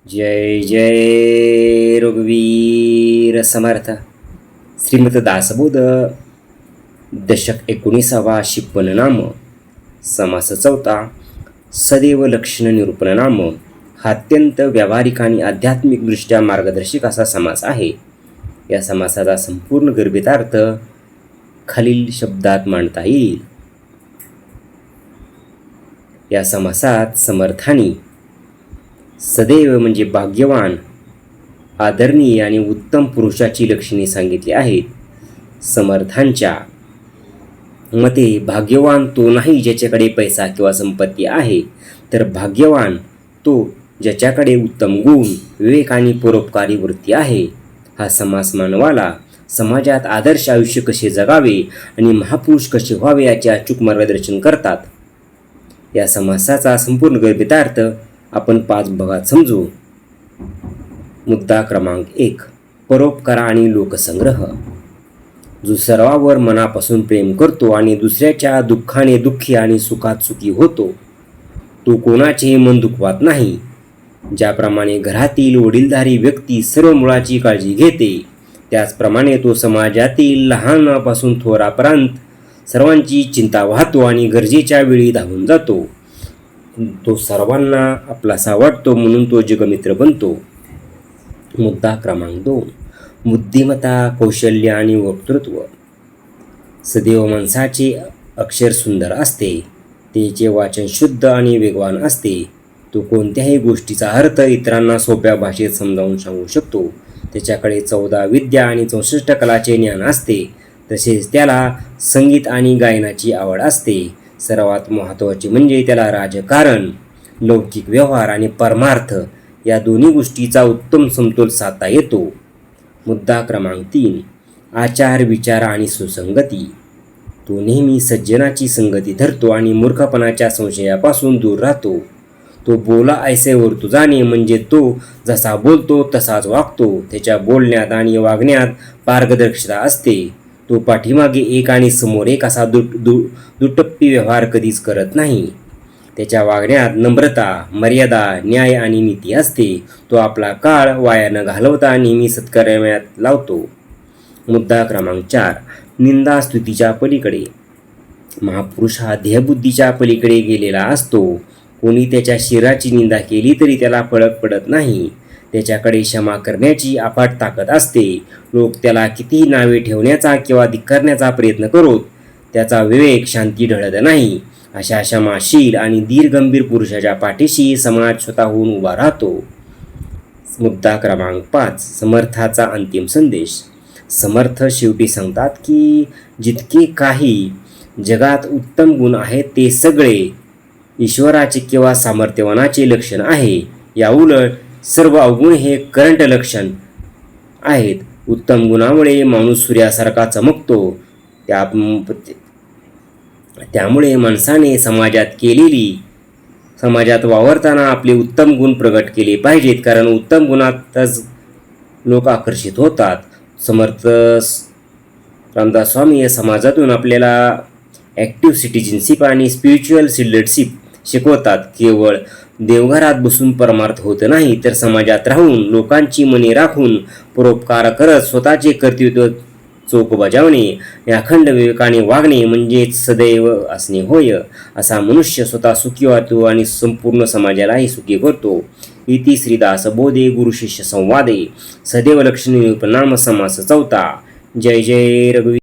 जय जय रघुवीर समर्थ. श्रीमद दासबोध दशक 19वा शिप्पन समास चौथा. सदैव लक्षण निरूपण हा अत्यंत व्यावहारिक आणि आध्यात्मिकदृष्ट्या मार्गदर्शक असा समास आहे. या समासाचा संपूर्ण गर्भितार्थ खालील शब्दात मांडता येईल. या समासात समर्थानी सदैव म्हणजे भाग्यवान, आदरणीय आणि उत्तम पुरुषाची लक्षणे सांगितली आहेत. समर्थांच्या मते भाग्यवान तो नाही ज्याच्याकडे पैसा किंवा संपत्ती आहे, तर भाग्यवान तो ज्याच्याकडे उत्तम गुण, विवेक आणि परोपकारी वृत्ती आहे. हा समास मानवाला समाजात आदर्श आयुष्य कसे जगावे आणि महापुरुष कसे व्हावे याचे अचूक मार्गदर्शन करतात. या समासाचा संपूर्ण गर्भितार्थ आपण 5 भागात समजू. मुद्दा क्रमांक 1. परोपकार आणि लोकसंग्रह. जो सर्वांवर मनापासून प्रेम करतो आणि दुसऱ्याच्या दुःखाने दुःखी आणि सुखात सुखी होतो, तो कोणाचेही मन दुखवत नाही. ज्याप्रमाणे घरातील वडीलधारी व्यक्ती सर्व मुलाची काळजी घेते, त्याचप्रमाणे तो समाजातील लहानापासून थोरापर्यंत सर्वांची चिंता वाहतो आणि गरजेच्या वेळी धावून जातो. तो सर्वांना आपलासा वाटतो, म्हणून तो जगमित्र बनतो. मुद्दा क्रमांक 2. बुद्धिमत्ता, कौशल्य आणि वक्तृत्व. सदैव माणसाचे अक्षर सुंदर असते, त्याचे वाचन शुद्ध आणि वेगवान असते. तो कोणत्याही गोष्टीचा अर्थ इतरांना सोप्या भाषेत समजावून सांगू शकतो. त्याच्याकडे 14 विद्या आणि 64 कलाचे ज्ञान असते. तसेच त्याला संगीत आणि गायनाची आवड असते. सर्वात महत्त्वाचे म्हणजे त्याला राजकारण, लौकिक व्यवहार आणि परमार्थ या दोन्ही गोष्टीचा उत्तम समतोल साधता येतो. मुद्दा क्रमांक 3. आचार, विचार आणि सुसंगती. तो नेहमी सज्जनाची संगती धरतो आणि मूर्खपणाच्या संशयापासून दूर राहतो. तो बोला ऐसे वर्तू जाणे म्हणजे तो जसा बोलतो तसाच वागतो. त्याच्या बोलण्यात आणि वागण्यात पारदर्शकता असते. तो पाठीमागे एक आणि समोर एक असा दुटप्पी व्यवहार कधीच करत नाही. त्याच्या वागण्यात नम्रता, मर्यादा, न्याय आणि नीती असते. तो आपला काळ वाया न घालवता नेहमी सत्कार्यात लावतो. मुद्दा क्रमांक 4. निंदा स्तुतीच्या पलीकडे. महापुरुष हा देहबुद्धीच्या पलीकडे गेलेला असतो. कोणी त्याच्या शरीराची निंदा केली तरी त्याला फरक पडत नाही. त्याच्याकडे क्षमा करण्याची अफाट ताकद असते. लोक त्याला कितीही नावे ठेवण्याचा किंवा धिक्कारण्याचा प्रयत्न करोत, त्याचा विवेक शांती ढळत नाही. अशा क्षमाशील आणि धीरगंभीर पुरुषाच्या पाठीशी समाज स्वतःहून उभा राहतो. मुद्दा क्रमांक 5. समर्थाचा अंतिम संदेश. समर्थ शेवटी सांगतात की जितके काही जगात उत्तम गुण आहेत ते सगळे ईश्वराचे किंवा सामर्थ्यवानाचे लक्षण आहे. या उलट सर्व अवगुण हे करंट लक्षण आहेत. उत्तम गुणामुळे माणूस सूर्यासारखा चमकतो. त्यामुळे माणसाने समाजात वावरताना आपले उत्तम गुण प्रगट केले पाहिजेत, कारण उत्तम गुणातच लोक आकर्षित होतात. समर्थ रामदास स्वामी या समाजातून आपल्याला ॲक्टिव्ह सिटिझनशिप आणि स्पिरिच्युअल लीडरशिप शिकवतात. केवळ देवघरात बसून परमार्थ होत नाही, तर समाजात राहून लोकांची मने राखून परोपकार करत स्वतःचे कर्तव्य चोख बजावणे, अखंड विवेकाने वागणे म्हणजेच सदैव असणे होय. असा मनुष्य स्वतः सुखी होतो आणि संपूर्ण समाजालाही सुखी करतो. इति श्री दासबोधे गुरुशिष्य संवादे सदैव लक्षण निरूपण समास चौथा. जय जय रघुवीर.